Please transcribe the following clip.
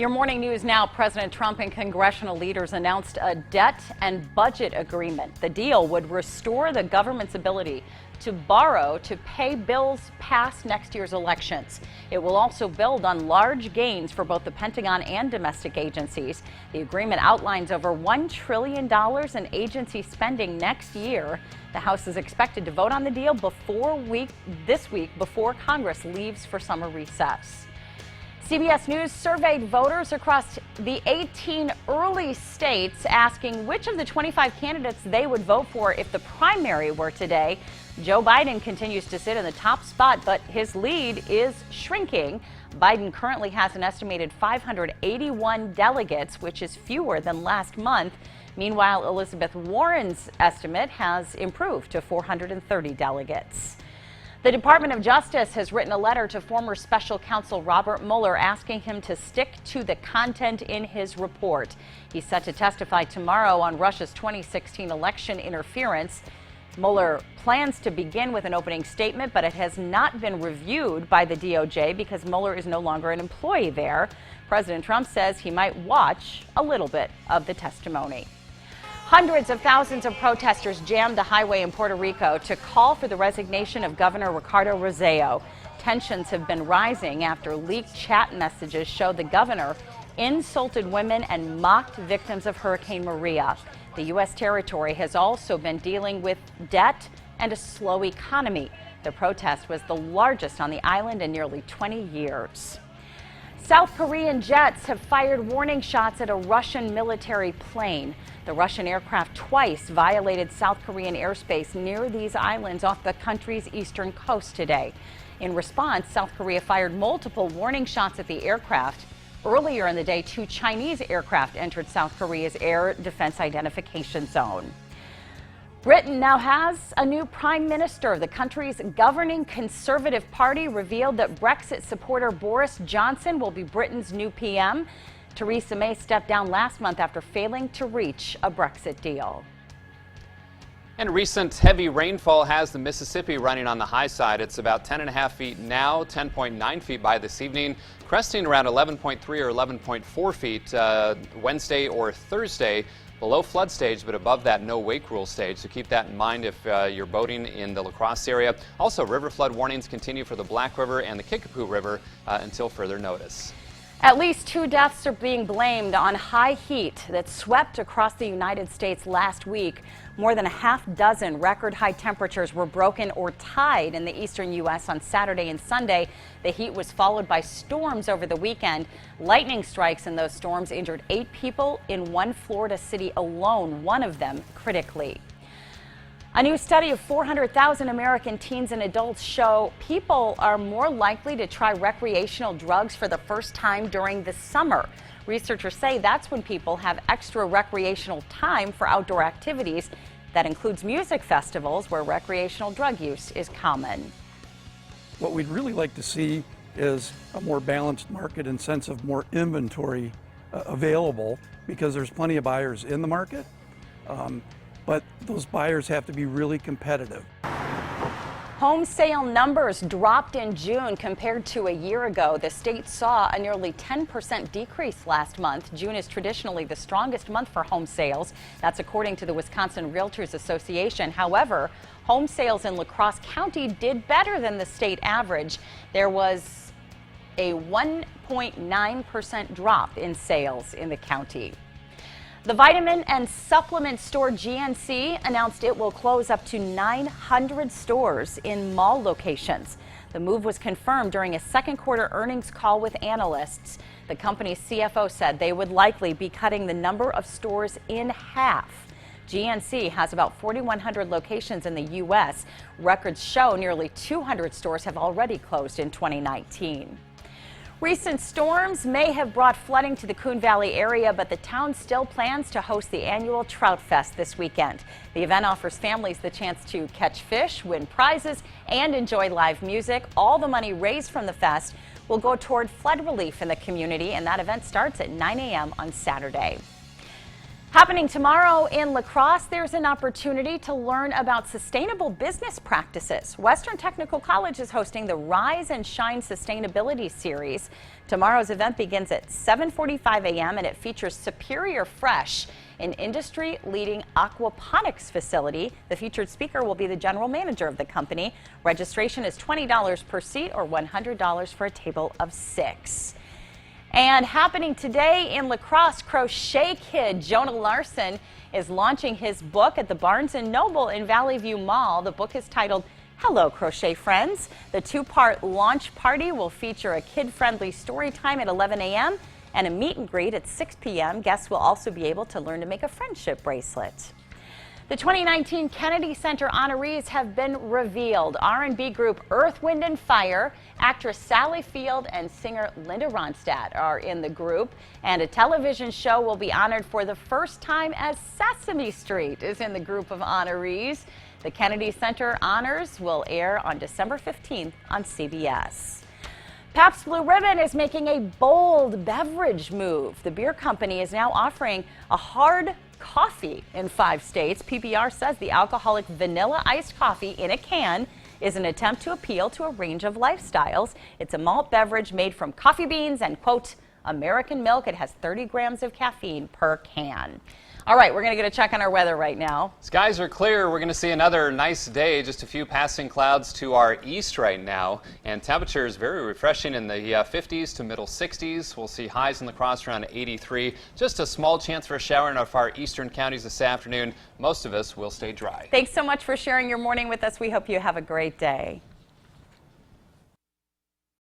Your morning news now. President Trump and congressional leaders announced a debt and budget agreement. The deal would restore the government's ability to borrow to pay bills past next year's elections. It will also build on large gains for both the Pentagon and domestic agencies. The agreement outlines over $1 trillion in agency spending next year. The House is expected to vote on the deal this week before Congress leaves for summer recess. CBS News surveyed voters across the 18 early states asking which of the 25 candidates they would vote for if the primary were today. Joe Biden continues to sit in the top spot, but his lead is shrinking. Biden currently has an estimated 581 delegates, which is fewer than last month. Meanwhile, Elizabeth Warren's estimate has improved to 430 delegates. The Department of Justice has written a letter to former special counsel Robert Mueller asking him to stick to the content in his report. He's set to testify tomorrow on Russia's 2016 election interference. Mueller plans to begin with an opening statement, but it has not been reviewed by the DOJ because Mueller is no longer an employee there. President Trump says he might watch a little bit of the testimony. Hundreds of thousands of protesters jammed the highway in Puerto Rico to call for the resignation of Governor Ricardo Rossello. Tensions have been rising after leaked chat messages show the governor insulted women and mocked victims of Hurricane Maria. The U.S. territory has also been dealing with debt and a slow economy. The protest was the largest on the island in nearly 20 years. South Korean jets have fired warning shots at a Russian military plane. The Russian aircraft twice violated South Korean airspace near these islands off the country's eastern coast today. In response, South Korea fired multiple warning shots at the aircraft. Earlier in the day, 2 Chinese aircraft entered South Korea's air defense identification zone. Britain now has a new prime minister. The country's governing Conservative Party revealed that Brexit supporter Boris Johnson will be Britain's new PM. Theresa May stepped down last month after failing to reach a Brexit deal. And recent heavy rainfall has the Mississippi running on the high side. It's about 10.5 feet now, 10.9 feet by this evening, cresting around 11.3 or 11.4 feet Wednesday or Thursday. Below flood stage, but above that no wake rule stage. So keep that in mind if you're boating in the La Crosse area. Also, river flood warnings continue for the Black River and the Kickapoo River until further notice. At least 2 deaths are being blamed on high heat that swept across the United States last week. More than a half dozen record high temperatures were broken or tied in the eastern U.S. on Saturday and Sunday. The heat was followed by storms over the weekend. Lightning strikes in those storms injured 8 people in one Florida city alone, one of them critically. A new study of 400,000 American teens and adults show people are more likely to try recreational drugs for the first time during the summer. Researchers say that's when people have extra recreational time for outdoor activities. That includes music festivals where recreational drug use is common. What we'd really like to see is a more balanced market in sense of more inventory available, because there's plenty of buyers in the market. But those buyers have to be really competitive. Home sale numbers dropped in June compared to a year ago. The state saw a nearly 10% decrease last month. June is traditionally the strongest month for home sales. That's according to the Wisconsin Realtors Association. However, home sales in La Crosse County did better than the state average. There was a 1.9% drop in sales in the county. The vitamin and supplement store GNC announced it will close up to 900 stores in mall locations. The move was confirmed during a second quarter earnings call with analysts. The company's CFO said they would likely be cutting the number of stores in half. GNC has about 4,100 locations in the U.S. Records show nearly 200 stores have already closed in 2019. Recent storms may have brought flooding to the Coon Valley area, but the town still plans to host the annual Trout Fest this weekend. The event offers families the chance to catch fish, win prizes, and enjoy live music. All the money raised from the fest will go toward flood relief in the community, and that event starts at 9 a.m. on Saturday. Happening tomorrow in La Crosse, there's an opportunity to learn about sustainable business practices. Western Technical College is hosting the Rise and Shine Sustainability Series. Tomorrow's event begins at 7:45 a.m. and it features Superior Fresh, an industry-leading aquaponics facility. The featured speaker will be the general manager of the company. Registration is $20 per seat or $100 for a table of 6. And happening today in La Crosse, Crochet Kid Jonah Larson is launching his book at the Barnes & Noble in Valley View Mall. The book is titled Hello Crochet Friends. The 2-part launch party will feature a kid-friendly story time at 11 a.m. and a meet and greet at 6 p.m. Guests will also be able to learn to make a friendship bracelet. The 2019 Kennedy Center honorees have been revealed. R&B group Earth, Wind & Fire, actress Sally Field, and singer Linda Ronstadt are in the group. And a television show will be honored for the first time as Sesame Street is in the group of honorees. The Kennedy Center honors will air on December 15th on CBS. Pabst Blue Ribbon is making a bold beverage move. The beer company is now offering a hard coffee in 5 states. PBR says the alcoholic vanilla iced coffee in a can is an attempt to appeal to a range of lifestyles. It's a malt beverage made from coffee beans and, quote, American milk. It has 30 grams of caffeine per can. All right, we're going to get a check on our weather right now. Skies are clear. We're going to see another nice day. Just a few passing clouds to our east right now. And temperatures very refreshing in the 50s to middle 60s. We'll see highs in La Crosse around 83. Just a small chance for a shower in our far eastern counties this afternoon. Most of us will stay dry. Thanks so much for sharing your morning with us. We hope you have a great day.